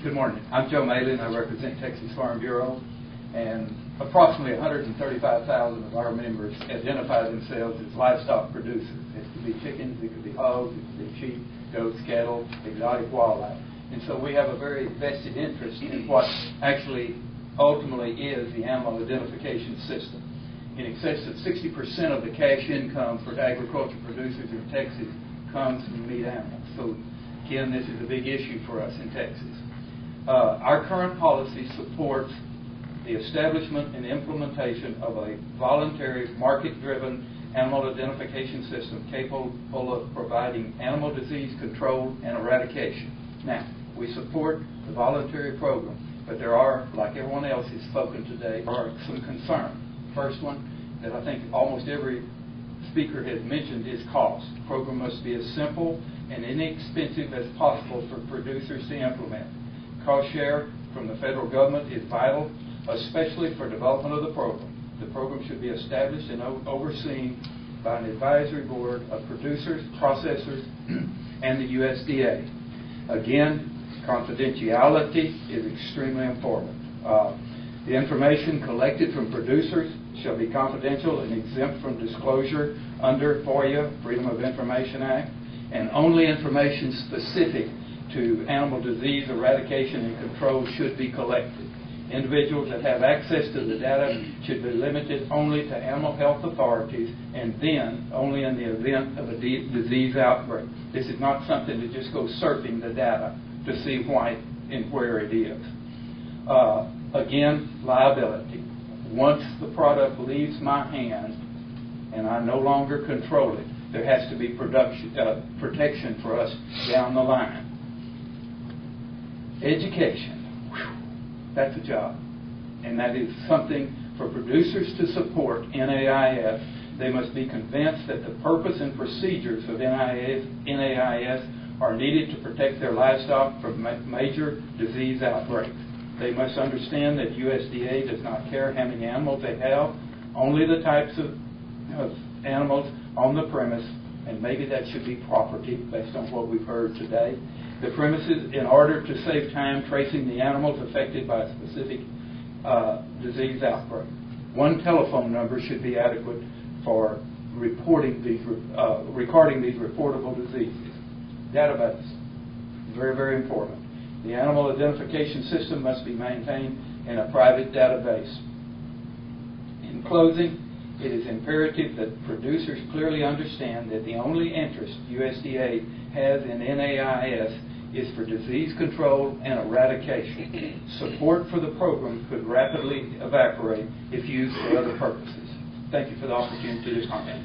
Good morning. I'm Joe Mailey, and I represent Texas Farm Bureau. And approximately 135,000 of our members identify themselves as livestock producers. It could be chickens, it could be hogs, it could be sheep, goats, cattle, exotic wildlife. And so we have a very vested interest in what actually ultimately is the animal identification system. In excess of 60% of the cash income for agriculture producers in Texas comes from meat animals. So again, this is a big issue for us in Texas. Our current policy supports the establishment and implementation of a voluntary, market-driven animal identification system capable of providing animal disease control and eradication. Now, we support the voluntary program, but there are, like everyone else has spoken today, there are some concerns. First one that I think almost every speaker has mentioned is cost. The program must be as simple and inexpensive as possible for producers to implement. Cost share from the federal government is vital, especially for development of the program. The program should be established and overseen by an advisory board of producers, processors, and the USDA. Again, confidentiality is extremely important. The information collected from producers shall be confidential and exempt from disclosure under FOIA, Freedom of Information Act, and only information specific to animal disease eradication and control should be collected. Individuals that have access to the data should be limited only to animal health authorities, and then only in the event of a disease outbreak. This is not something to just go surfing the data to see why and where it is. Again, liability. Once the product leaves my hand and I no longer control it, there has to be protection for us down the line. Education. That's a job. And that is something for producers to support NAIS. They must be convinced that the purpose and procedures of NAIS are needed to protect their livestock from major disease outbreaks. They must understand that USDA does not care how many animals they have, only the types of animals on the premise, and maybe that should be property based on what we've heard today. The premises, in order to save time tracing the animals affected by a specific disease outbreak. One telephone number should be adequate for recording these reportable diseases. Database, very, very important. The animal identification system must be maintained in a private database. In closing, it is imperative that producers clearly understand that the only interest USDA has in NAIS is for disease control and eradication. Support for the program could rapidly evaporate if used for other purposes. Thank you for the opportunity to comment.